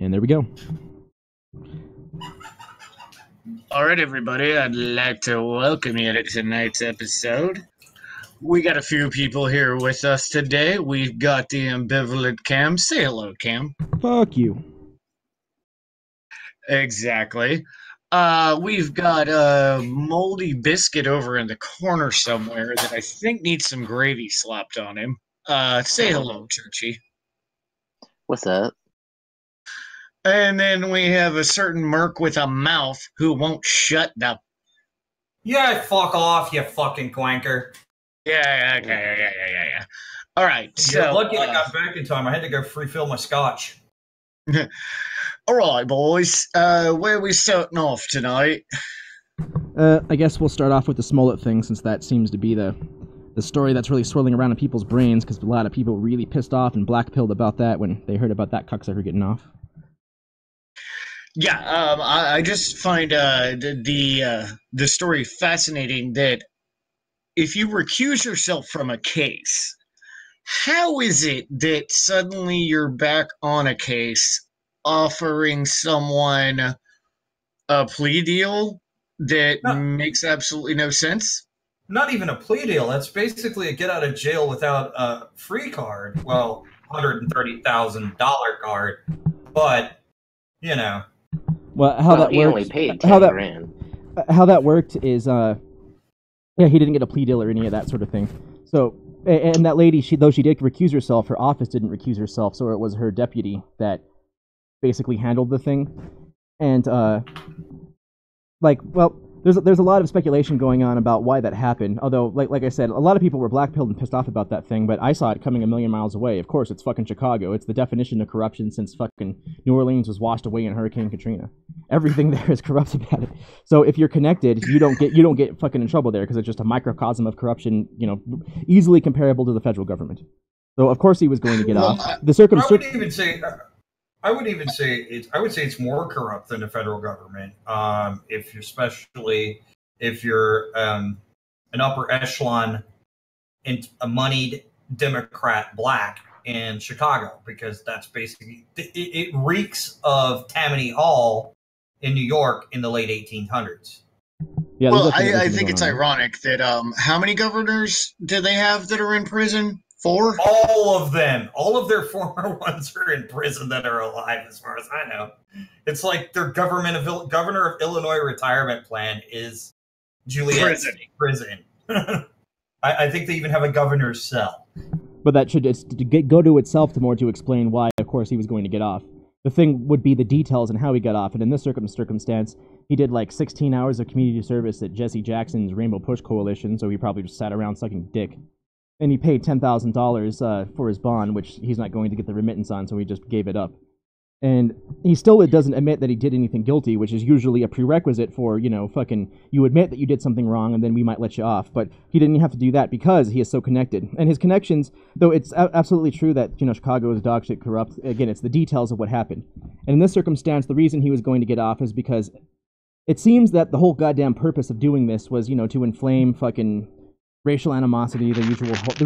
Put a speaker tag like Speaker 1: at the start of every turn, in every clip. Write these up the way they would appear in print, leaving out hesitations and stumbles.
Speaker 1: And there we go.
Speaker 2: All right, everybody, I'd like to welcome you to tonight's episode. We got a few people here with us today. We've got the ambivalent Cam. Say hello, Cam.
Speaker 1: Fuck you.
Speaker 2: Exactly. We've got a moldy biscuit over in the corner somewhere that I think needs some gravy slapped on him. Say hello, Churchy.
Speaker 3: What's up?
Speaker 2: And then we have a certain merc with a mouth who won't shut the...
Speaker 4: Yeah, fuck off, you fucking clanker.
Speaker 2: Yeah. All right, so...
Speaker 4: You're lucky I got back in time. I had to go refill my scotch.
Speaker 2: All right, boys. Where are we starting off tonight?
Speaker 1: I guess we'll start off with the Smolett thing, since that seems to be the story that's really swirling around in people's brains, because a lot of people were really pissed off and blackpilled about that when they heard about that cocksucker getting off.
Speaker 2: Yeah, I just find the story fascinating that if you recuse yourself from a case, how is it that suddenly you're back on a case offering someone a plea deal that makes absolutely no sense?
Speaker 4: Not even a plea deal. That's basically a get out of jail without a free card. Well, $130,000 card, but you know.
Speaker 1: Well, how that
Speaker 3: he
Speaker 1: worked?
Speaker 3: Only paid 10 grand.
Speaker 1: How that worked is, yeah, he didn't get a plea deal or any of that sort of thing. So, and that lady, though she did recuse herself, her office didn't recuse herself, so it was her deputy that basically handled the thing. And there's a lot of speculation going on about why that happened. Although, like I said, a lot of people were blackpilled and pissed off about that thing, but I saw it coming a million miles away. Of course, it's fucking Chicago. It's the definition of corruption since fucking New Orleans was washed away in Hurricane Katrina. Everything there is corrupt about it. So if you're connected, you don't get fucking in trouble there because it's just a microcosm of corruption, easily comparable to the federal government. So of course he was going to get off.
Speaker 4: I would say it's more corrupt than the federal government. If you're an upper echelon, a moneyed Democrat black in Chicago, because that's basically it reeks of Tammany Hall in New York in the late 1800s.
Speaker 1: Yeah,
Speaker 2: well, I think it's ironic that how many governors do they have that are in prison? 4?
Speaker 4: All of them. All of their former ones are in prison that are alive, as far as I know. It's like their governor of Illinois retirement plan is Juliet's prison. I think they even have a governor's cell.
Speaker 1: But that should just go to itself to explain why, of course, he was going to get off. The thing would be the details and how he got off. And in this circumstance, he did like 16 hours of community service at Jesse Jackson's Rainbow Push Coalition, so he probably just sat around sucking dick. And he paid $10,000 for his bond, which he's not going to get the remittance on, so he just gave it up. And he still doesn't admit that he did anything guilty, which is usually a prerequisite for, you admit that you did something wrong, and then we might let you off. But he didn't have to do that because he is so connected. And his connections, though it's absolutely true that, Chicago is dog shit corrupt, again, it's the details of what happened. And in this circumstance, the reason he was going to get off is because it seems that the whole goddamn purpose of doing this was, to inflame fucking racial animosity, the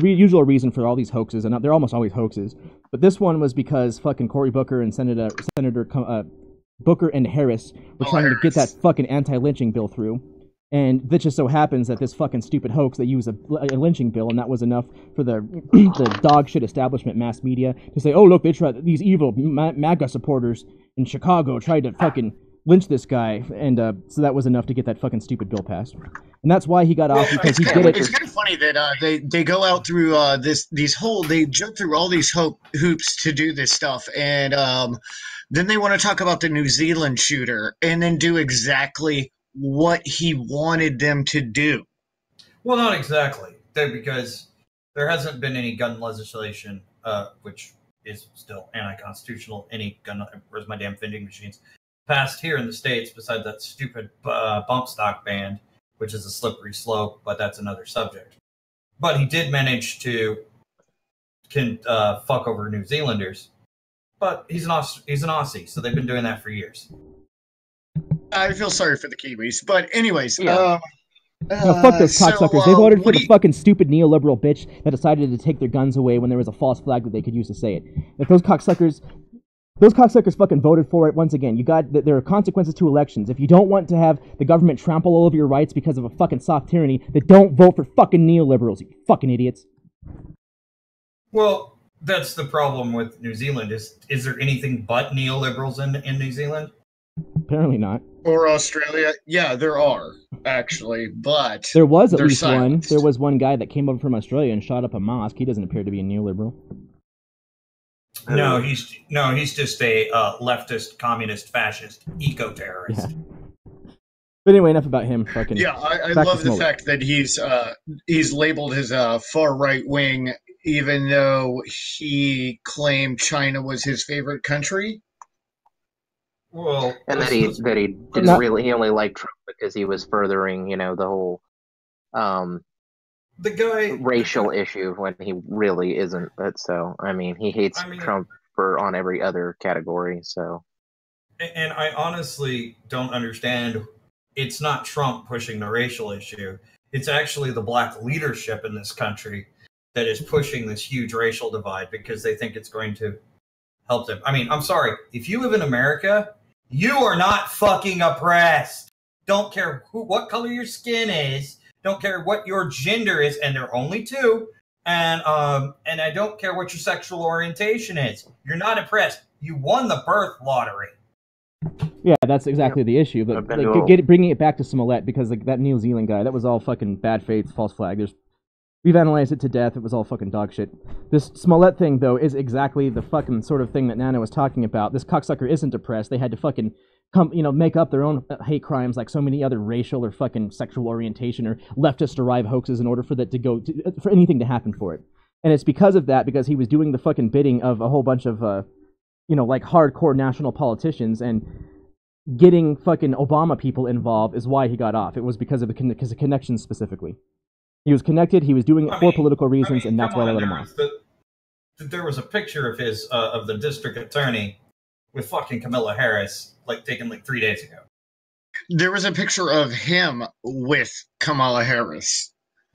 Speaker 1: usual reason for all these hoaxes, and they're almost always hoaxes. But this one was because fucking Cory Booker and Senator Booker and Harris were trying to get that fucking anti-lynching bill through. And it just so happens that this fucking stupid hoax, they use a lynching bill, and that was enough for the dog shit establishment mass media to say, oh, look, these evil MAGA supporters in Chicago tried to fucking lynch this guy, and so that was enough to get that fucking stupid bill passed. And that's why he got off, because he did it.
Speaker 2: It's kind of funny that they go out through they jump through all these hoops to do this stuff, and then they want to talk about the New Zealand shooter, and then do exactly what he wanted them to do. Well,
Speaker 4: not exactly, because there hasn't been any gun legislation, which is still anti-constitutional. Any gun, where's my damn vending machines? Passed here in the States, besides that stupid bump stock ban, which is a slippery slope, but that's another subject. But he did manage to fuck over New Zealanders. But he's an Aussie, so they've been doing that for years.
Speaker 2: I feel sorry for the Kiwis, but anyways,
Speaker 1: no, fuck those cocksuckers. They voted for the fucking stupid neoliberal bitch that decided to take their guns away when there was a false flag that they could use to say it. If those cocksuckers, Those cocksuckers fucking voted for it. Once again, there are consequences to elections. If you don't want to have the government trample all over your rights because of a fucking soft tyranny, then don't vote for fucking neoliberals, you fucking idiots.
Speaker 4: Well, that's the problem with New Zealand. Is there anything but neoliberals in New Zealand?
Speaker 1: Apparently not.
Speaker 2: Or Australia. Yeah, there are, actually, but
Speaker 1: there was at least
Speaker 2: silenced.
Speaker 1: one. There was one guy that came over from Australia and shot up a mosque. He doesn't appear to be a neoliberal.
Speaker 4: No, he's just a leftist, communist, fascist, eco-terrorist.
Speaker 1: Yeah. But anyway, enough about him. Fucking
Speaker 2: yeah, I love the fact that he's labeled as far right wing, even though he claimed China was his favorite country.
Speaker 4: Well,
Speaker 3: and that he didn't really, he only liked Trump because he was furthering, the whole
Speaker 4: the guy
Speaker 3: racial issue when he really isn't. But so, he hates Trump on every other category. So,
Speaker 4: and I honestly don't understand. It's not Trump pushing the racial issue. It's actually the black leadership in this country that is pushing this huge racial divide because they think it's going to help them. I'm sorry. If you live in America, you are not fucking oppressed. Don't care what color your skin is. Don't care what your gender is, and there are only two. And I don't care what your sexual orientation is. You're not oppressed. You won the birth lottery.
Speaker 1: Yeah, that's exactly the issue. But bringing it back to Smolett, because that New Zealand guy, that was all fucking bad faith, false flag. We've analyzed it to death. It was all fucking dog shit. This Smolett thing, though, is exactly the fucking sort of thing that Nana was talking about. This cocksucker isn't oppressed. They had to fucking make up their own hate crimes like so many other racial or fucking sexual orientation or leftist-derived hoaxes in order for that for anything to happen for it. And it's because of that, because he was doing the fucking bidding of a whole bunch of, hardcore national politicians, and getting fucking Obama people involved is why he got off. It was because of the connections specifically. He was connected, he was doing it for political reasons, and that's why they let him off.
Speaker 4: There was a picture of his, of the district attorney with fucking Kamala Harris, taken 3 days ago.
Speaker 2: There was a picture of him with Kamala Harris.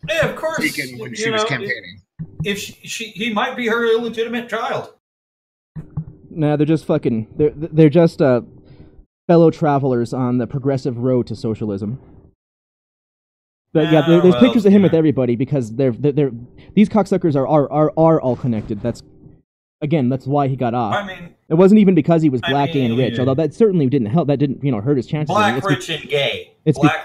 Speaker 4: Yeah, of course.
Speaker 2: Taken when she was campaigning.
Speaker 4: If he might be her illegitimate child.
Speaker 1: Nah, they're just they're just fellow travelers on the progressive road to socialism. But yeah, there's pictures of him with everybody because they're these cocksuckers are all connected. That's why he got off. It wasn't even because he was black, gay, and rich, although that certainly didn't help. That didn't hurt his chances.
Speaker 4: Black, rich, and gay.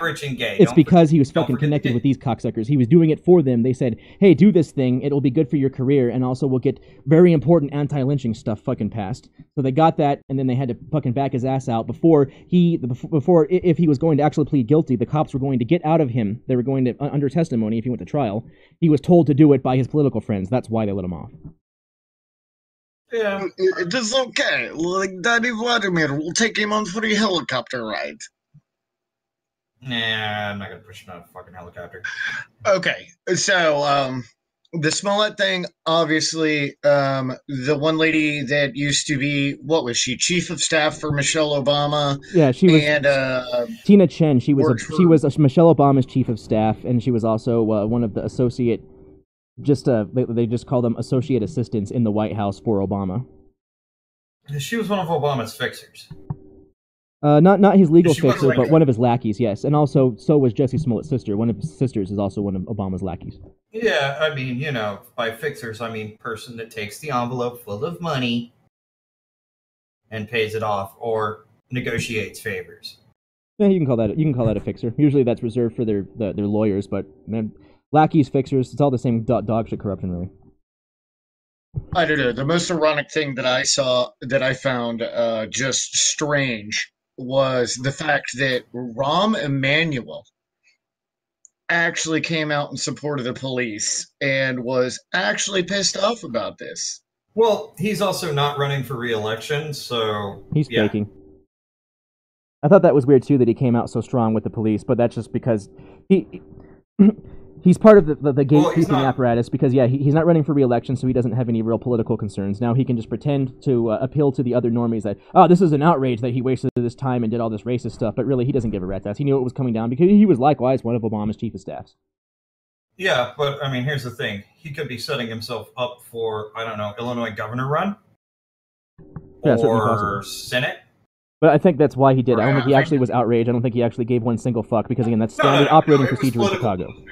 Speaker 4: Rich, and gay.
Speaker 1: It's because he was fucking connected with these cocksuckers. He was doing it for them. They said, "Hey, do this thing. It'll be good for your career, and also we'll get very important anti-lynching stuff fucking passed." So they got that, and then they had to fucking back his ass out before if he was going to actually plead guilty, the cops were going to get out of him. They were going to under testimony if he went to trial. He was told to do it by his political friends. That's why they let him off.
Speaker 4: Yeah.
Speaker 2: It is okay. Daddy Vladimir will take him on free helicopter ride.
Speaker 4: Nah, I'm not going to push him on a fucking helicopter.
Speaker 2: Okay, so, the Smolett thing, obviously, the one lady that used to be, what was she, chief of staff for Michelle Obama?
Speaker 1: Yeah, she was.
Speaker 2: And,
Speaker 1: Tina Chen, she was Michelle Obama's chief of staff, and she was also one of the associate. They just call them associate assistants in the White House for Obama.
Speaker 4: She was one of Obama's fixers.
Speaker 1: Not his legal fixer, but one of his lackeys, yes. And also, so was Jesse Smollett's sister. One of his sisters is also one of Obama's lackeys.
Speaker 4: Yeah, by fixers, I mean person that takes the envelope full of money and pays it off or negotiates favors.
Speaker 1: Yeah, you can call that a fixer. Usually that's reserved for their lawyers, but lackeys, fixers, it's all the same dog shit corruption, really.
Speaker 2: I don't know. The most ironic thing that I found just strange was the fact that Rahm Emanuel actually came out in support of the police and was actually pissed off about this.
Speaker 4: Well, he's also not running for re-election, so...
Speaker 1: He's faking. I thought that was weird, too, that he came out so strong with the police, but that's just because he's part of the gatekeeping apparatus because, he's not running for re-election, so he doesn't have any real political concerns. Now he can just pretend to appeal to the other normies that, this is an outrage that he wasted this time and did all this racist stuff, but really he doesn't give a rat's ass. He knew it was coming down because he was likewise one of Obama's chief of staffs.
Speaker 4: Yeah, but, here's the thing. He could be setting himself up for, Illinois governor run.
Speaker 1: Yeah, certainly
Speaker 4: or
Speaker 1: possible.
Speaker 4: Senate.
Speaker 1: But I think that's why he did. I don't think he
Speaker 2: Right.
Speaker 1: actually was outraged. I don't think he actually gave one single fuck because, again, that's standard operating
Speaker 4: it was
Speaker 1: procedure in
Speaker 4: political.
Speaker 1: Chicago.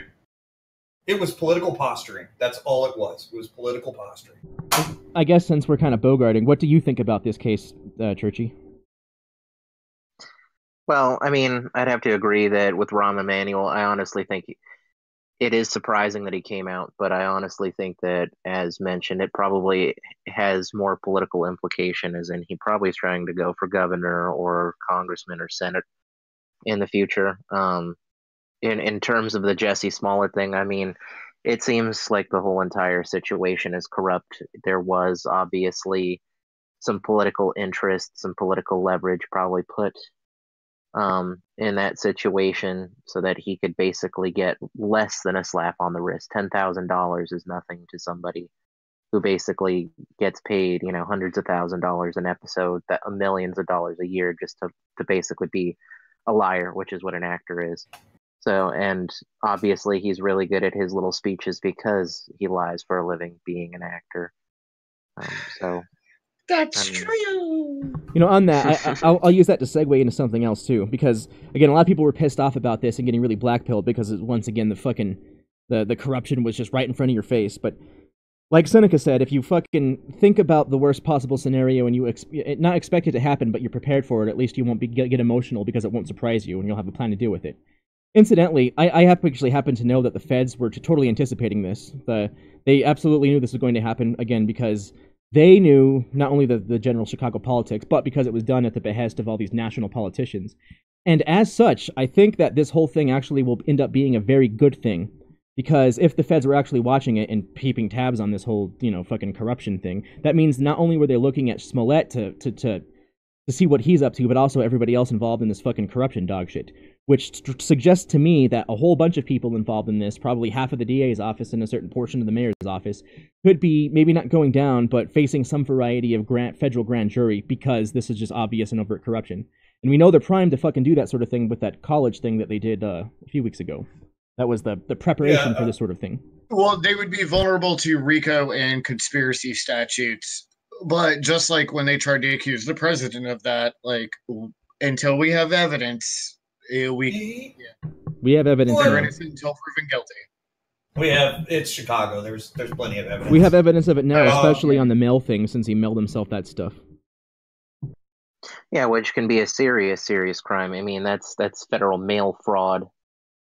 Speaker 4: It was political posturing. That's all it was. It was political posturing.
Speaker 1: I guess since we're kind of bogarting, what do you think about this case, Churchy?
Speaker 3: Well, I mean, I'd have to agree that with Rahm Emanuel, I honestly think it is surprising that he came out, but I honestly think that, as mentioned, it probably has more political implication, as in he probably is trying to go for governor or congressman or senate in the future. In terms of the Jesse Smollett thing, I mean, it seems like the whole entire situation is corrupt. There was obviously some political interest, some political leverage probably put in that situation so that he could basically get less than a slap on the wrist. $10,000 is nothing to somebody who basically gets paid, hundreds of $1,000s an episode, that millions of dollars a year just to basically be a liar, which is what an actor is. So, and obviously he's really good at his little speeches because he lies for a living being an actor.
Speaker 2: That's true.
Speaker 1: On that, I'll use that to segue into something else too, because again, a lot of people were pissed off about this and getting really blackpilled because once again, the corruption was just right in front of your face. But like Seneca said, if you fucking think about the worst possible scenario and you not expect it to happen, but you're prepared for it, at least you won't get emotional because it won't surprise you and you'll have a plan to deal with it. Incidentally, I actually happen to know that the feds were totally anticipating this. They absolutely knew this was going to happen, again, because they knew not only the general Chicago politics, but because it was done at the behest of all these national politicians. And as such, I think that this whole thing actually will end up being a very good thing. Because if the feds were actually watching it and keeping tabs on this whole, fucking corruption thing, that means not only were they looking at Smolett to see what he's up to, but also everybody else involved in this fucking corruption dog shit. Which suggests to me that a whole bunch of people involved in this, probably half of the DA's office and a certain portion of the mayor's office, could be maybe not going down, but facing some variety of federal grand jury because this is just obvious and overt corruption. And we know they're primed to fucking do that sort of thing with that college thing that they did a few weeks ago. That was the preparation for this sort of thing.
Speaker 2: Well, they would be vulnerable to RICO and conspiracy statutes. But just like when they tried to accuse the president of that, until we have evidence, we
Speaker 1: have evidence.
Speaker 2: They're innocent until proven guilty.
Speaker 4: It's Chicago. There's plenty of evidence.
Speaker 1: We have evidence of it now, especially on the mail thing, since he mailed himself that stuff.
Speaker 3: Yeah, which can be a serious crime. I mean, that's federal mail fraud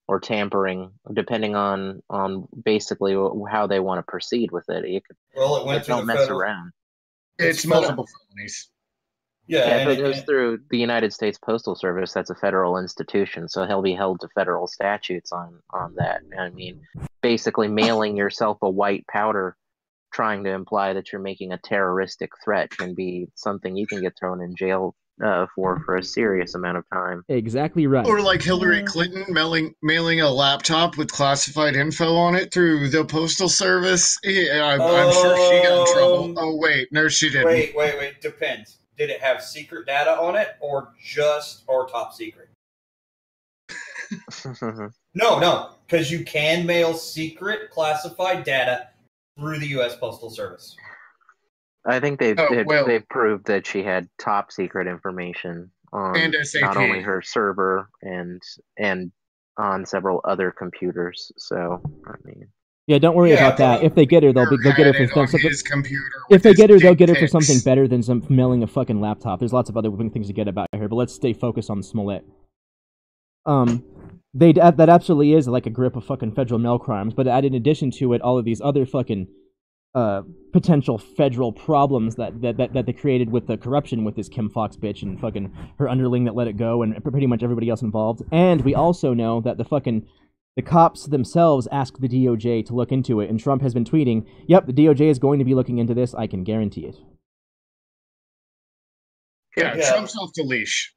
Speaker 3: or tampering, depending on basically how they want to proceed with it. It went don't mess around.
Speaker 2: It's multiple felonies.
Speaker 3: Yeah, if it goes through the United States Postal Service, that's a federal institution, so he'll be held to federal statutes on that. I mean, basically mailing yourself a white powder trying to imply that you're making a terroristic threat can be something you can get thrown in jail for a serious amount of time.
Speaker 1: Exactly right.
Speaker 2: Or like Hillary Clinton mailing a laptop with classified info on it through the Postal Service. Yeah, I'm sure she got in trouble. Oh, wait. No, she didn't.
Speaker 4: Wait. Depends. Did it have secret data on it or top secret? No, because you can mail secret classified data through the U.S. Postal Service.
Speaker 3: I think they've proved that she had top secret information on not only her server and on several other computers. So, I mean,
Speaker 1: yeah, don't worry about that. If they get her, they'll get her for something. If they get her, they'll get her for something better than some mailing a fucking laptop. There's lots of other things to get about her, but let's stay focused on Smolett. That absolutely is like a grip of fucking federal mail crimes, but in addition to it, all of these other fucking potential federal problems that they created with the corruption with this Kim Fox bitch and fucking her underling that let it go and pretty much everybody else involved. And we also know that the cops themselves asked the DOJ to look into it, and Trump has been tweeting, "Yep, the DOJ is going to be looking into this. I can guarantee it."
Speaker 2: Yeah, Trump's off the leash.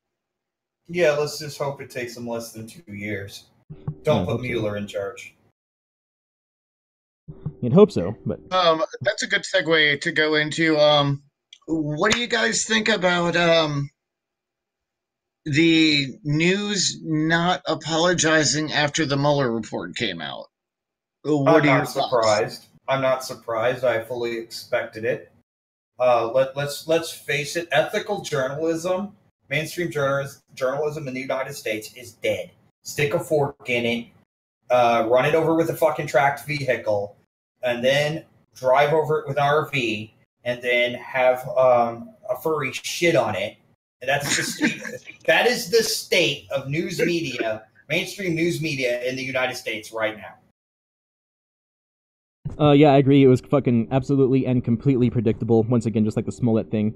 Speaker 4: Yeah, let's just hope it takes him less than 2 years. Don't put Mueller in charge.
Speaker 1: You'd hope so, but
Speaker 2: that's a good segue to go into. What do you guys think about the news not apologizing after the Mueller report came out?
Speaker 4: I'm not surprised. I fully expected it. let's face it, ethical journalism, mainstream journalism in the United States is dead. Stick a fork in it, run it over with a fucking tracked vehicle, and then drive over it with an RV, and then have a furry shit on it. And that's the state. That is the state of news media, mainstream news media in the United States right now.
Speaker 1: Yeah, I agree. It was fucking absolutely and completely predictable. Once again, just like the Smolett thing.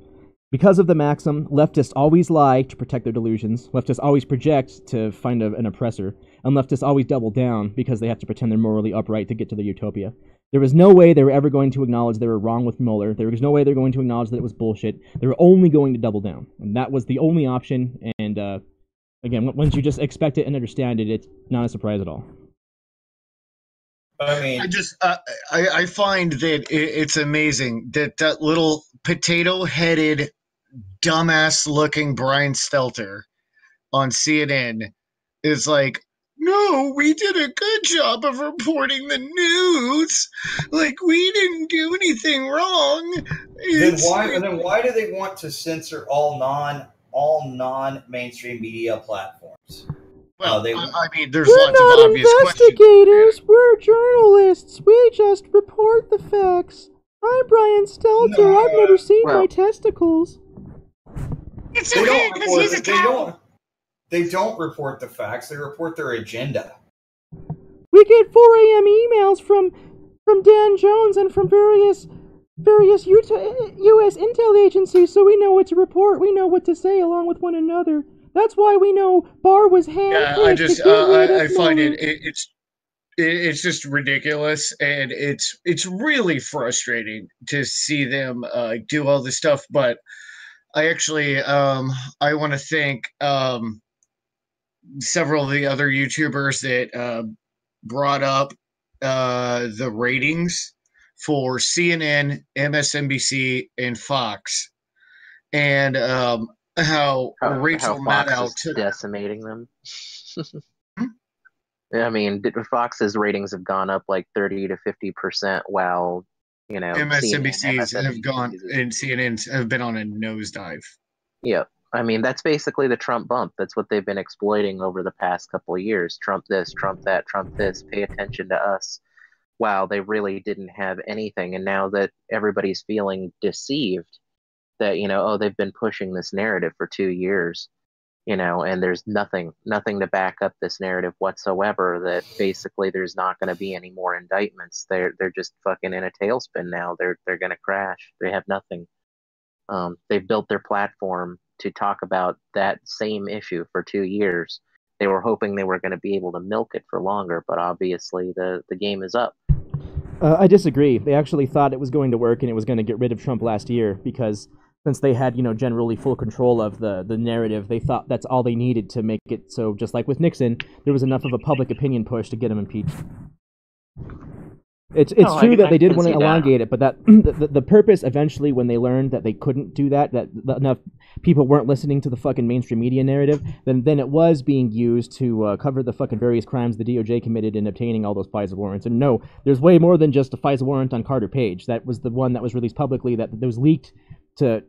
Speaker 1: Because of the maxim, leftists always lie to protect their delusions. Leftists always project to find an oppressor. And leftists always double down because they have to pretend they're morally upright to get to their utopia. There was no way they were ever going to acknowledge they were wrong with Mueller. There was no way they were going to acknowledge that it was bullshit. They were only going to double down. And that was the only option. And, again, once you just expect it and understand it, it's not a surprise at all.
Speaker 4: I mean,
Speaker 2: I find that it's amazing that little potato-headed, dumbass-looking Brian Stelter on CNN is like, no, we did a good job of reporting the news. Like, we didn't do anything wrong.
Speaker 4: Then why do they want to censor all non-mainstream media platforms?
Speaker 2: Well, I mean, there's lots of obvious questions.
Speaker 1: We're not investigators, we're journalists. We just report the facts. I'm Brian Stelter.
Speaker 4: No.
Speaker 1: I've never seen my testicles.
Speaker 2: It's okay, because he's a cow.
Speaker 4: They don't report the facts. They report their agenda.
Speaker 1: We get 4 a.m. emails from Dan Jones and from various U.S. intel agencies, so we know what to report. We know what to say along with one another. That's why we know Barr was handpicked.
Speaker 2: Yeah, I find it's just ridiculous, and it's really frustrating to see them do all this stuff. But I actually I want to thank several of the other YouTubers that brought up the ratings for CNN, MSNBC, and Fox, and how Rachel Maddow
Speaker 3: is decimating them. I mean, Fox's ratings have gone up like 30 to 50%, while
Speaker 2: MSNBC's have gone and CNN's have been on a nosedive.
Speaker 3: Yeah, I mean that's basically the Trump bump. That's what they've been exploiting over the past couple of years. Trump this, Trump that, Trump this. Pay attention to us. Wow, they really didn't have anything, and now that everybody's feeling deceived, that they've been pushing this narrative for 2 years, and there's nothing to back up this narrative whatsoever, that basically there's not going to be any more indictments. They're just fucking in a tailspin now. They're going to crash. They have nothing. They've built their platform to talk about that same issue for 2 years. They were hoping they were going to be able to milk it for longer, but obviously the game is up.
Speaker 1: I disagree. They actually thought it was going to work and it was going to get rid of Trump last year, because since they had, generally full control of the narrative, they thought that's all they needed to make it so, just like with Nixon, there was enough of a public opinion push to get him impeached. It's true that they did want to elongate it, but that the purpose eventually, when they learned that they couldn't do that enough people weren't listening to the fucking mainstream media narrative, then it was being used to cover the fucking various crimes the DOJ committed in obtaining all those FISA warrants. And no, there's way more than just a FISA warrant on Carter Page. That was the one that was released publicly, that was leaked to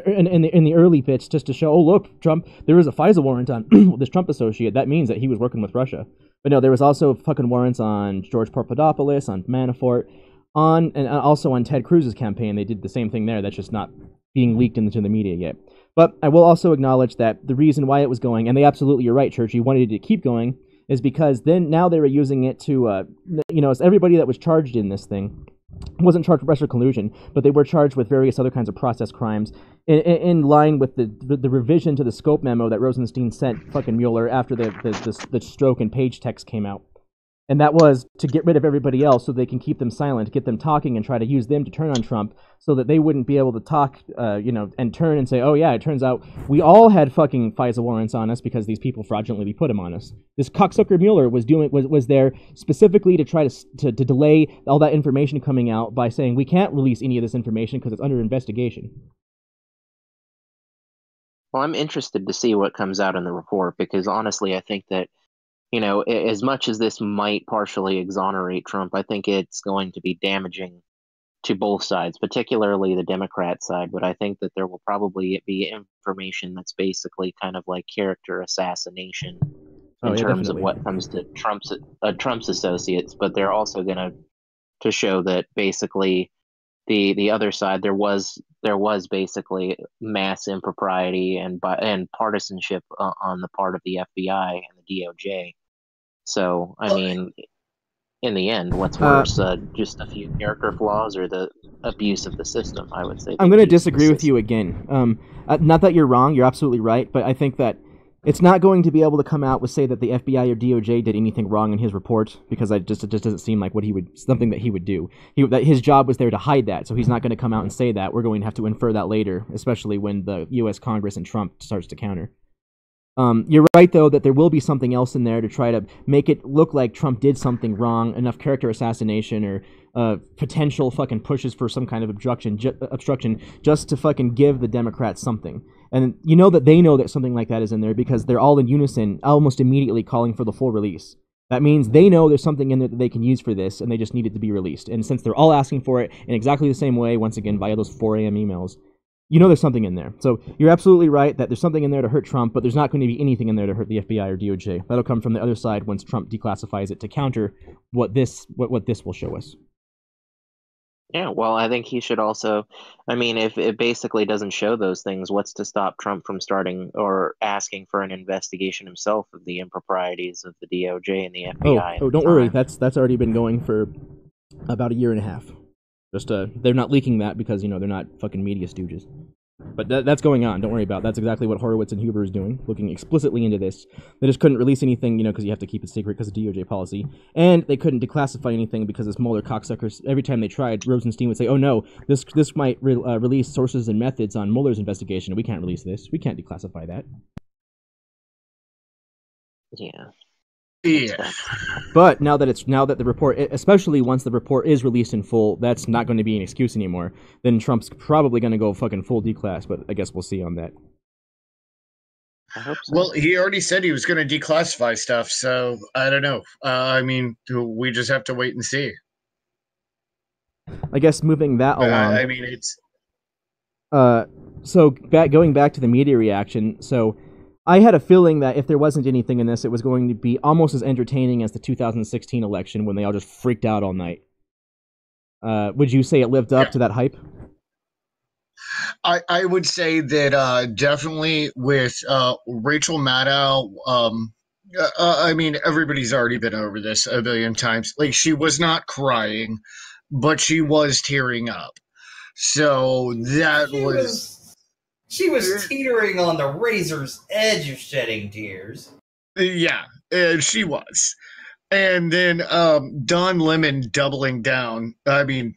Speaker 1: in the early bits, just to show, oh look, Trump, there is a FISA warrant on this Trump associate. That means that he was working with Russia. But no, there was also fucking warrants on George Papadopoulos, on Manafort, and also on Ted Cruz's campaign. They did the same thing there. That's just not being leaked into the media yet. But I will also acknowledge that the reason why it was going, and they absolutely, you're right, Church, you wanted it to keep going, is because now they were using it to, everybody that was charged in this thing wasn't charged with Russian collusion, but they were charged with various other kinds of process crimes in line with the revision to the scope memo that Rosenstein sent fucking Mueller after the Strzok and Page text came out. And that was to get rid of everybody else so they can keep them silent, get them talking, and try to use them to turn on Trump so that they wouldn't be able to talk, and turn and say, oh yeah, it turns out we all had fucking FISA warrants on us because these people fraudulently put them on us. This cocksucker Mueller was there specifically to try to delay all that information coming out by saying we can't release any of this information because it's under investigation.
Speaker 3: Well, I'm interested to see what comes out in the report, because honestly, I think that as much as this might partially exonerate Trump, I think it's going to be damaging to both sides, particularly the Democrat side, but I think that there will probably be information that's basically kind of like character assassination in terms
Speaker 1: definitely.
Speaker 3: of what comes to Trump's associates. But they're also going to show that basically the other side there was basically mass impropriety and partisanship on the part of the FBI and the DOJ. So I mean, in the end, what's worse, just a few character flaws or the abuse of the system? I would say.
Speaker 1: I'm going to disagree with you again. Not that you're wrong, you're absolutely right, but I think that it's not going to be able to come out with say that the FBI or DOJ did anything wrong in his report, because it just doesn't seem like something that he would do. That his job was there to hide that, so he's not going to come out and say that. We're going to have to infer that later, especially when the U.S. Congress and Trump starts to counter. You're right, though, that there will be something else in there to try to make it look like Trump did something wrong, enough character assassination or potential fucking pushes for some kind of obstruction just to fucking give the Democrats something. And you know that they know that something like that is in there because they're all in unison, almost immediately calling for the full release. That means they know there's something in there that they can use for this, and they just need it to be released. And since they're all asking for it in exactly the same way, once again, via those 4 a.m. emails, you know there's something in there. So you're absolutely right that there's something in there to hurt Trump, but there's not going to be anything in there to hurt the FBI or DOJ. That'll come from the other side once Trump declassifies it to counter what this will show us.
Speaker 3: Yeah, well, I think he should also, I mean, if it basically doesn't show those things, what's to stop Trump from starting or asking for an investigation himself of the improprieties of the DOJ and the FBI?
Speaker 1: Oh, don't worry. That's already been going for about a year and a half. Just they're not leaking that because, they're not fucking media stooges. But that's going on. Don't worry about it. That's exactly what Horowitz and Huber is doing, looking explicitly into this. They just couldn't release anything, because you have to keep it secret because of DOJ policy. And they couldn't declassify anything because this Mueller cocksuckers, every time they tried, Rosenstein would say, oh no, this might release sources and methods on Mueller's investigation. We can't release this. We can't declassify that.
Speaker 3: Yeah.
Speaker 2: Yeah.
Speaker 1: But now that the report, especially once the report is released in full, that's not going to be an excuse anymore. Then Trump's probably going to go fucking full declass, but I guess we'll see on that.
Speaker 3: I hope so.
Speaker 2: Well, he already said he was going to declassify stuff, so I don't know. I mean, we just have to wait and see.
Speaker 1: I guess moving that along.
Speaker 2: I mean, it's...
Speaker 1: So going back to the media reaction, so I had a feeling that if there wasn't anything in this, it was going to be almost as entertaining as the 2016 election when they all just freaked out all night. Would you say it lived up to that hype?
Speaker 2: I would say that definitely with Rachel Maddow, I mean, everybody's already been over this a billion times. Like, she was not crying, but she was tearing up. So that
Speaker 4: She was teetering on the razor's edge of shedding tears.
Speaker 2: Yeah, she was. And then Don Lemon doubling down. I mean,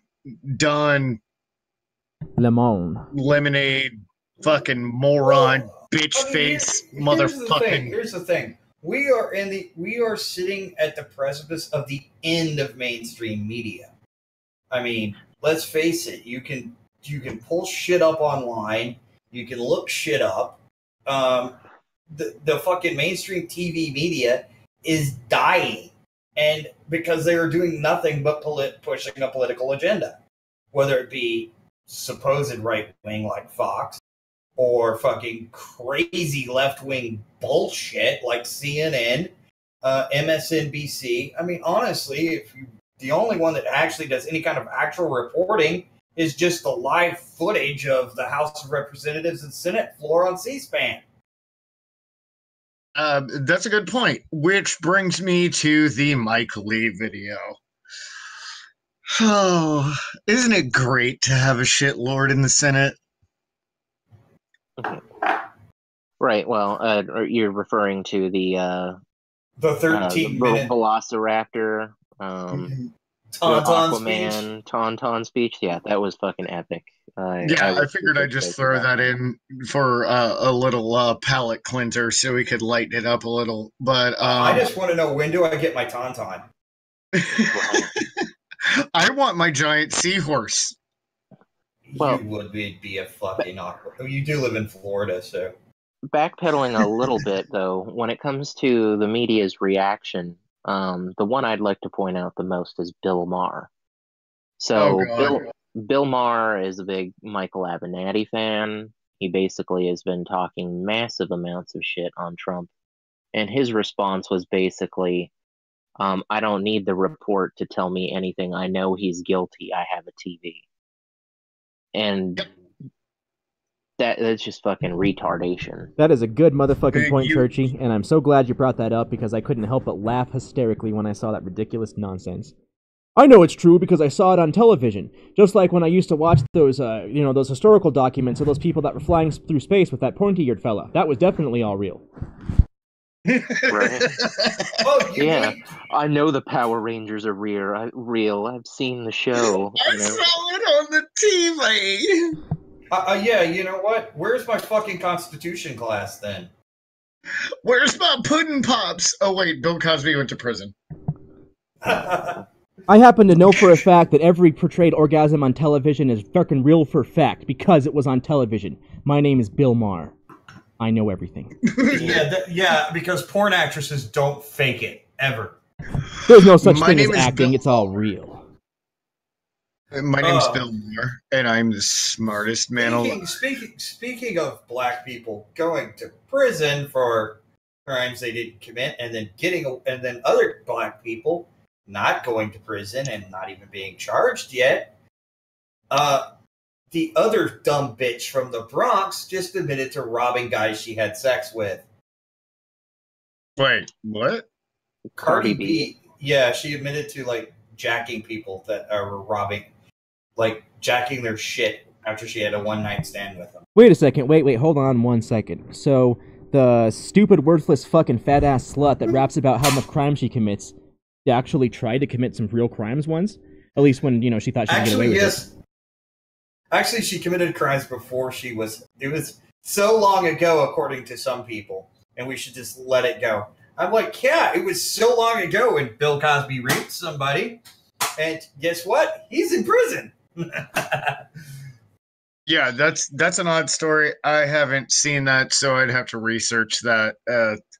Speaker 2: Don Lemonade, fucking moron, bitch face, motherfucking.
Speaker 4: Here's the thing. We are sitting at the precipice of the end of mainstream media. I mean, let's face it. You can pull shit up online. You can look shit up. The fucking mainstream TV media is dying, and because they are doing nothing but pushing a political agenda, whether it be supposed right wing like Fox, or fucking crazy left wing bullshit like CNN, MSNBC. I mean, honestly, the only one that actually does any kind of actual reporting is just the live footage of the House of Representatives and Senate floor on C-SPAN.
Speaker 2: That's a good point, which brings me to the Mike Lee video. Oh, isn't it great to have a shitlord in the Senate?
Speaker 3: Right, well, you're referring to the
Speaker 4: 13-minute
Speaker 3: Velociraptor, Tauntaun speech. Yeah, that was fucking epic.
Speaker 2: I figured I'd just throw that in for a little palate cleanser so we could lighten it up a little. But
Speaker 4: I just want to know, when do I get my Tauntaun?
Speaker 2: I want my giant seahorse.
Speaker 3: Well,
Speaker 4: you would be a fucking awkward. You do live in Florida, so.
Speaker 3: Backpedaling a little bit, though, when it comes to the media's reaction, the one I'd like to point out the most is Bill Maher. So
Speaker 2: God.
Speaker 3: Bill Maher is a big Michael Avenatti fan. He basically has been talking massive amounts of shit on Trump. And his response was basically, I don't need the report to tell me anything. I know he's guilty. I have a TV. And that's just fucking retardation.
Speaker 1: That is a good motherfucking
Speaker 2: Man,
Speaker 1: point, Churchy, and I'm so glad you brought that up because I couldn't help but laugh hysterically when I saw that ridiculous nonsense. I know it's true because I saw it on television, just like when I used to watch those, those historical documents of those people that were flying through space with that pointy-eared fella. That was definitely all real.
Speaker 3: Right? Yeah, I know the Power Rangers are real. I've seen the show.
Speaker 2: I saw it on the TV.
Speaker 4: Yeah, you know what? Where's my fucking Constitution class then?
Speaker 2: Where's my pudding pops? Oh wait, Bill Cosby went to prison.
Speaker 1: I happen to know for a fact that every portrayed orgasm on television is fucking real for fact because it was on television. My name is Bill Maher. I know everything.
Speaker 4: Yeah, because porn actresses don't fake it ever.
Speaker 1: There's no such thing as acting. It's all real.
Speaker 2: My name's Bill Maher, and I'm the smartest man alive.
Speaker 4: Speaking of black people going to prison for crimes they didn't commit, and then other black people not going to prison and not even being charged yet. The other dumb bitch from the Bronx just admitted to robbing guys she had sex with.
Speaker 2: Wait, what?
Speaker 4: Cardi B. Yeah, she admitted to jacking people that were robbing, jacking their shit after she had a one-night stand with them.
Speaker 1: Wait a second. Wait, hold on 1 second. So, the stupid, worthless, fucking fat-ass slut that raps about how much crime she commits actually tried to commit some real crimes once? At least when, she thought she could get away with it.
Speaker 4: Actually, she committed crimes before it was so long ago, according to some people, and we should just let it go. I'm like, yeah, it was so long ago when Bill Cosby raped somebody, and guess what? He's in prison.
Speaker 2: Yeah, that's an odd story. I haven't seen that, so I'd have to research that.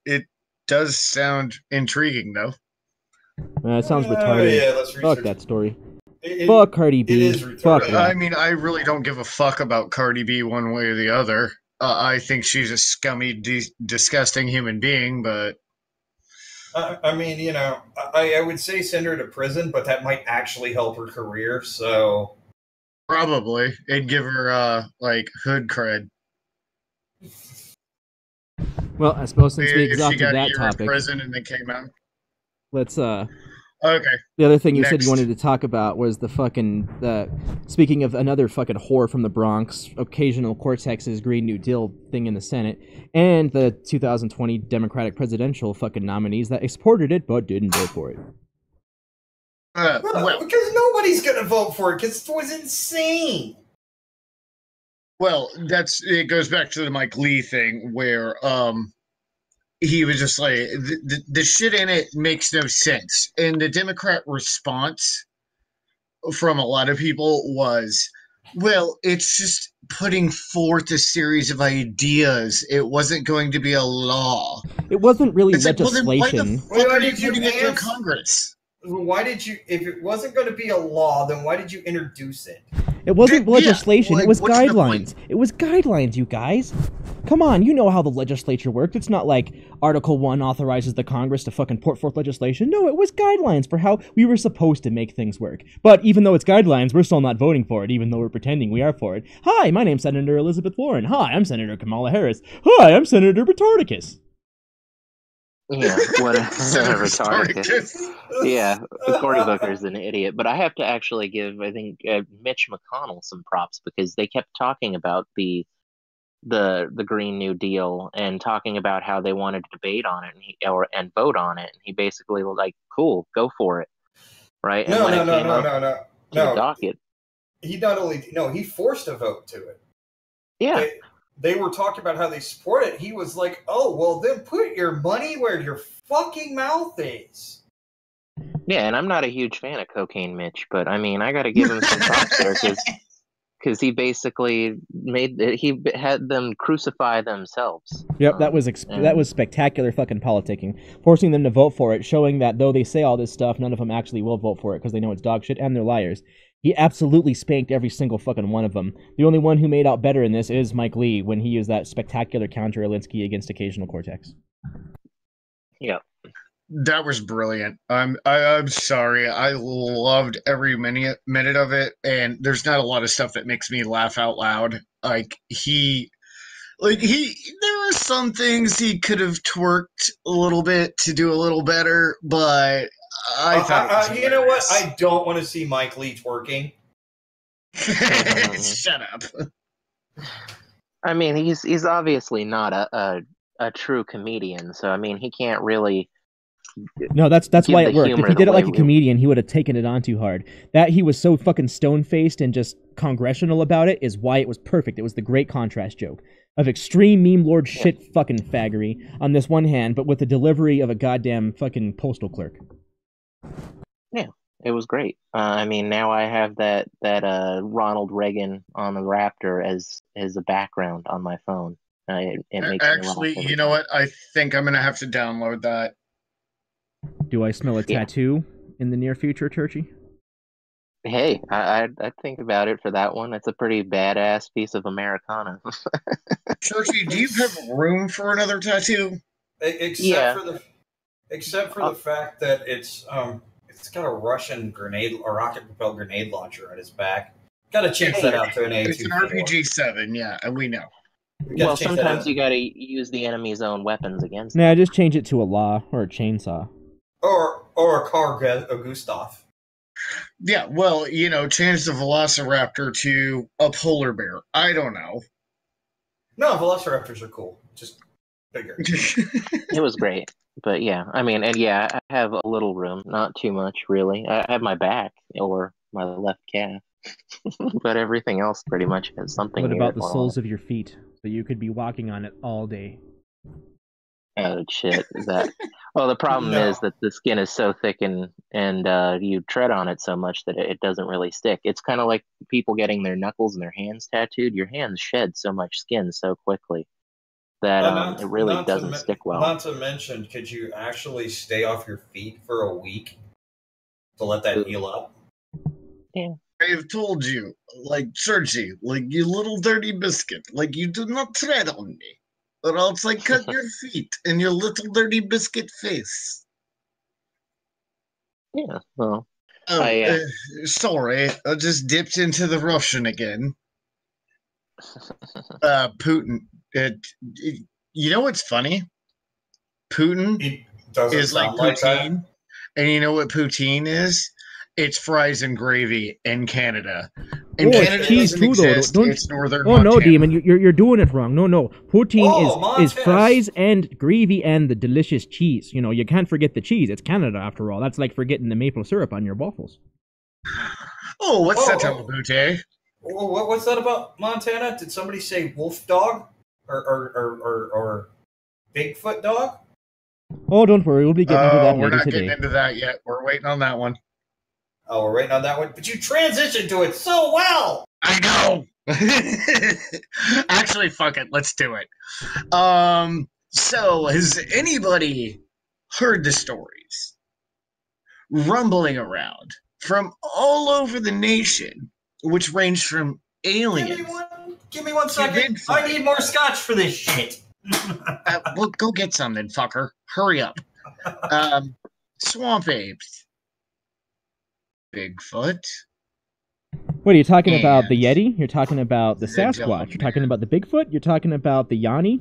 Speaker 2: It does sound intriguing, though.
Speaker 1: It sounds retarded.
Speaker 4: Yeah, let's research.
Speaker 1: Fuck that story. Fuck Cardi B.
Speaker 4: It is retarded.
Speaker 1: Fuck that.
Speaker 2: I mean, I really don't give a fuck about Cardi B one way or the other. I think she's a scummy, disgusting human being, but...
Speaker 4: I mean, I would say send her to prison, but that might actually help her career, so...
Speaker 2: Probably. It'd give her, hood cred.
Speaker 1: Well, I suppose since we exhausted that
Speaker 2: if she got
Speaker 1: topic...
Speaker 2: in prison and then came out.
Speaker 1: Let's,
Speaker 2: Okay.
Speaker 1: The other thing you said
Speaker 2: Next.
Speaker 1: you wanted to talk about was the fucking, speaking of another fucking whore from the Bronx, occasional Cortex's Green New Deal thing in the Senate, and the 2020 Democratic presidential fucking nominees that supported it but didn't vote for it.
Speaker 2: Well,
Speaker 4: because nobody's going to vote for it, because it was insane.
Speaker 2: Well, it goes back to the Mike Lee thing where, he was just like, the shit in it makes no sense. And the Democrat response from a lot of people was, well, it's just putting forth a series of ideas. It wasn't going to be a law.
Speaker 1: It wasn't really
Speaker 2: It's
Speaker 1: legislation.
Speaker 2: Like, well, then why the fuck are you putting it through Congress?
Speaker 4: Why did you, if it wasn't going to be a law, then why did you introduce it?
Speaker 1: It wasn't legislation,
Speaker 2: like,
Speaker 1: it was
Speaker 2: what's the
Speaker 1: guidelines. It was guidelines, you guys. Come on, you know how the legislature worked. It's not like Article 1 authorizes the Congress to fucking put forth legislation. No, it was guidelines for how we were supposed to make things work. But even though it's guidelines, we're still not voting for it, even though we're pretending we are for it. Hi, my name's Senator Elizabeth Warren. Hi, I'm Senator Kamala Harris. Hi, I'm Senator Retardicus.
Speaker 3: Yeah, whatever. Retardicus. Yeah, Cory Booker's an idiot. But I have to actually give, I think, Mitch McConnell some props because they kept talking about the Green New Deal and talking about how they wanted to debate on it and vote on it. And he basically was like, "Cool, go for it." Right? And
Speaker 4: No.
Speaker 3: The docket.
Speaker 4: He forced a vote to it.
Speaker 3: Yeah.
Speaker 4: They were talking about how they support it. He was like, "Oh, well, then put your money where your fucking mouth is."
Speaker 3: Yeah, and I'm not a huge fan of Cocaine Mitch, but I mean, I got to give him some props there because he basically he had them crucify themselves.
Speaker 1: Yep, that was spectacular fucking politicking, forcing them to vote for it, showing that though they say all this stuff, none of them actually will vote for it because they know it's dog shit and they're liars. He absolutely spanked every single fucking one of them. The only one who made out better in this is Mike Lee when he used that spectacular counter Alinsky against Occasional Cortex.
Speaker 3: Yeah.
Speaker 2: That was brilliant. I'm sorry. I loved every minute of it, and there's not a lot of stuff that makes me laugh out loud. There are some things he could have twerked a little bit to do a little better, but I thought
Speaker 4: you know what? I don't want to see Mike Lee twerking.
Speaker 2: Shut up.
Speaker 3: I mean, he's obviously not a true comedian, so I mean, he can't really.
Speaker 1: No, that's why it worked. If he did it like a
Speaker 3: we...
Speaker 1: comedian, he would have taken it on too hard. That he was so fucking stone-faced and just congressional about it is why it was perfect. It was the great contrast joke of extreme meme lord shit fucking faggery on this one hand, but with the delivery of a goddamn fucking postal clerk.
Speaker 3: Yeah, it was great. I mean, now I have that Ronald Reagan on the Raptor as a background on my phone. It makes
Speaker 2: actually,
Speaker 3: me laugh
Speaker 2: you know what? I think I'm gonna have to download that.
Speaker 1: Do I smell a tattoo in the near future, Churchy?
Speaker 3: Hey, I'd think about it for that one. It's a pretty badass piece of Americana.
Speaker 2: Churchy, do you have room for another tattoo?
Speaker 4: Except for the fact that it's got a Russian rocket-propelled grenade launcher on its back. Got to change that out to an A24.
Speaker 2: It's an RPG-7, yeah, and we know.
Speaker 3: Well, sometimes you got to use the enemy's own weapons against them.
Speaker 1: Nah, just change it to a law or a chainsaw.
Speaker 4: Or a Carl Gustav.
Speaker 2: Yeah, well, change the Velociraptor to a polar bear. I don't know.
Speaker 4: No, Velociraptors are cool. Just bigger.
Speaker 3: It was great. But yeah, I mean, and yeah, I have a little room. Not too much, really. I have my back or my left calf. But everything else pretty much has something.
Speaker 1: What about the soles of your feet? So you could be walking on it all day.
Speaker 3: Oh shit! The problem is that the skin is so thick and you tread on it so much that it doesn't really stick. It's kind of like people getting their knuckles and their hands tattooed. Your hands shed so much skin so quickly that it really doesn't stick well.
Speaker 4: Not to mention, could you actually stay off your feet for a week to let that heal up?
Speaker 3: Yeah.
Speaker 2: I have told you, Sergi, you little dirty biscuit, you do not tread on me. Or else I cut your feet in your little dirty biscuit face.
Speaker 3: Yeah, well.
Speaker 2: Sorry, I just dipped into the Russian again. Putin. You know what's funny? Putin is like poutine. And you know what poutine is? It's fries and gravy in Canada. And Canada doesn't exist. It's northern Montana.
Speaker 1: No, Demon, you're doing it wrong. No. Poutine is fries and gravy and the delicious cheese. You can't forget the cheese. It's Canada, after all. That's like forgetting the maple syrup on your waffles.
Speaker 2: Oh, what's that about Booty?
Speaker 4: What's that about Montana? Did somebody say wolf dog? Or Bigfoot dog?
Speaker 1: Oh, don't worry. We'll be getting into that
Speaker 2: we're
Speaker 1: later
Speaker 2: not
Speaker 1: today.
Speaker 2: getting into that yet. We're waiting on that one.
Speaker 4: Oh, we're waiting on that one? But you transitioned to it so well!
Speaker 2: I know! Actually, fuck it. Let's do it. So, has anybody heard the stories rumbling around from all over the nation, which range from aliens...
Speaker 4: Give me one second. I need more scotch for this shit.
Speaker 2: Well, go get some then, fucker. Hurry up. Swamp apes. Bigfoot.
Speaker 1: What are you talking about? The Yeti? You're talking about the Sasquatch? You're talking about the Bigfoot? You're talking about the Yanni?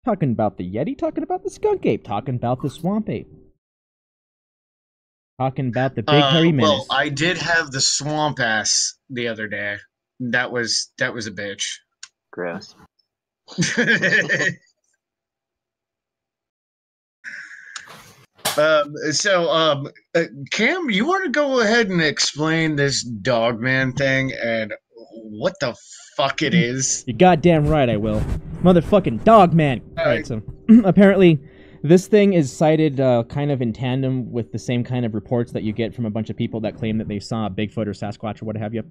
Speaker 1: Talking about the Yeti? Talking about the skunk ape? Talking about the swamp ape? Talking about the big hairy menace?
Speaker 2: Well, I did have the swamp ass the other day. That was a bitch.
Speaker 3: Gross.
Speaker 2: Cam, you want to go ahead and explain this Dogman thing and what the fuck it is?
Speaker 1: You're goddamn right I will. Motherfucking Dogman! Alright, so apparently this thing is cited kind of in tandem with the same kind of reports that you get from a bunch of people that claim that they saw Bigfoot or Sasquatch or what have you.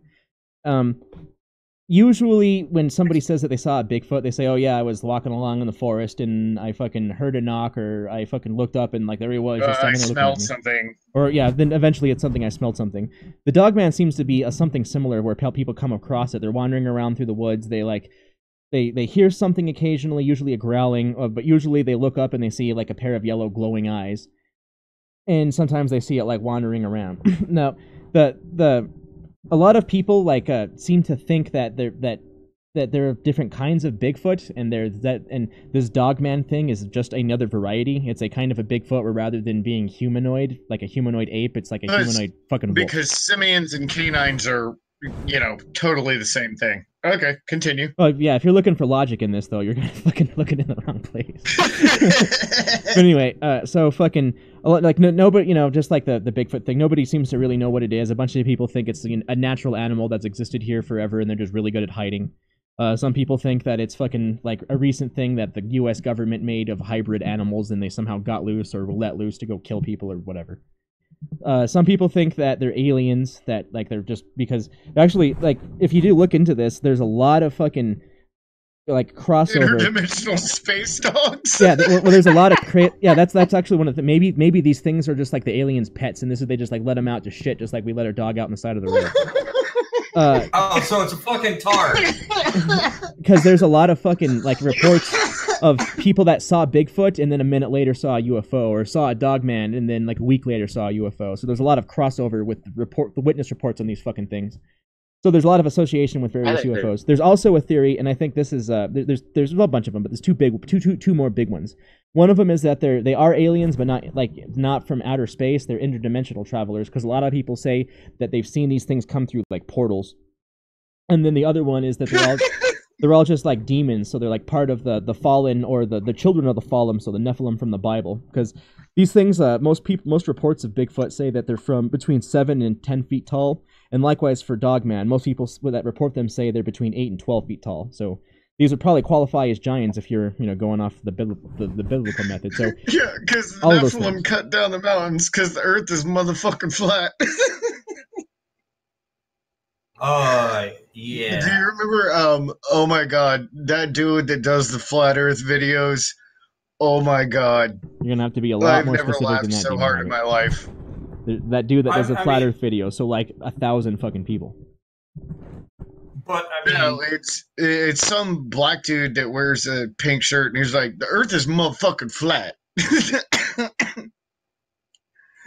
Speaker 1: usually when somebody says that they saw a Bigfoot, they say, "Oh yeah, I was walking along in the forest and I fucking heard a knock, or I fucking looked up and like there he was, just
Speaker 2: I
Speaker 1: standing there looking at
Speaker 2: smelled
Speaker 1: me."
Speaker 2: something.
Speaker 1: Or yeah, then eventually it's something I smelled something. The Dogman seems to be something similar where people come across it. They're wandering around through the woods. They hear something occasionally, usually a growling, but usually they look up and they see like a pair of yellow glowing eyes. And sometimes they see it like wandering around. Now, a lot of people like seem to think that there are different kinds of Bigfoot, and this Dogman thing is just another variety. It's a kind of a Bigfoot where rather than being humanoid, like a humanoid ape, it's like a humanoid fucking wolf.
Speaker 2: Because simians and canines are, totally the same thing. Okay, continue.
Speaker 1: Oh yeah, if you're looking for logic in this though, you're fucking looking in the wrong place. But anyway, so fucking like nobody, just like the Bigfoot thing, nobody seems to really know what it is. A bunch of people think it's a natural animal that's existed here forever, and they're just really good at hiding. Some people think that it's fucking like a recent thing that the U.S. government made of hybrid animals, and they somehow got loose or were let loose to go kill people or whatever. Some people think that they're aliens, that like they're just because actually like if you do look into this, there's a lot of fucking like crossover
Speaker 2: interdimensional space dogs.
Speaker 1: Yeah, well, there's a lot of that's actually one of the maybe these things are just like the aliens' pets, and this is they just like let them out to shit, just like we let our dog out on the side of the road.
Speaker 4: So it's a fucking tar.
Speaker 1: Because there's a lot of fucking like reports of people that saw Bigfoot and then a minute later saw a UFO, or saw a Dogman and then like a week later saw a UFO. So there's a lot of crossover with the witness reports on these fucking things. So there's a lot of association with various UFOs. There's also a theory, and I think this is there's a bunch of them, but there's two more big ones. One of them is that they are aliens, but not from outer space. They're interdimensional travelers, because a lot of people say that they've seen these things come through like portals. And then the other one is that they're all just like demons, so they're like part of the fallen, or the children of the fallen, so the Nephilim from the Bible. Because these things, most reports of Bigfoot say that they're from between 7 and 10 feet tall, and likewise for Dogman, most people that report them say they're between 8 and 12 feet tall. So these would probably qualify as giants if you're going off the biblical method. So
Speaker 2: yeah, because the Nephilim cut down the mountains because the Earth is motherfucking flat.
Speaker 4: Yeah.
Speaker 2: Do you remember, oh my god, that dude that does the flat earth videos? Oh my god.
Speaker 1: You're going to have to be a lot more specific than that.
Speaker 2: I've never laughed so hard in my life.
Speaker 1: That dude that does the flat earth video, so like 1,000 fucking people.
Speaker 4: But, I mean...
Speaker 2: No, it's some black dude that wears a pink shirt, and he's like, the earth is motherfucking flat.
Speaker 4: Yeah.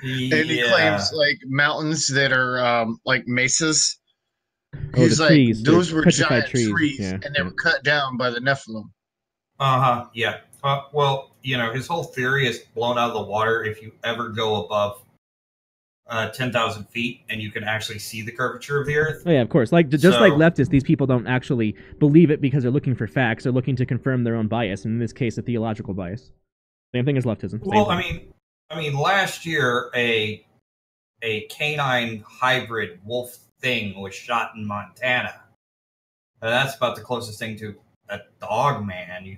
Speaker 2: And he claims, like, mountains that are, like, mesas.
Speaker 1: He's like, trees,
Speaker 2: those were giant
Speaker 1: trees,
Speaker 2: yeah, and they were cut down by the Nephilim.
Speaker 4: Yeah. Well, his whole theory is blown out of the water if you ever go above 10,000 feet and you can actually see the curvature of the Earth.
Speaker 1: Oh, yeah, of course. Like just like leftists, these people don't actually believe it because they're looking for facts. They're looking to confirm their own bias, and in this case, a theological bias. Same thing as leftism.
Speaker 4: Well, I mean, last year a canine hybrid wolf thing was shot in Montana. That's about the closest thing to a Dogman you can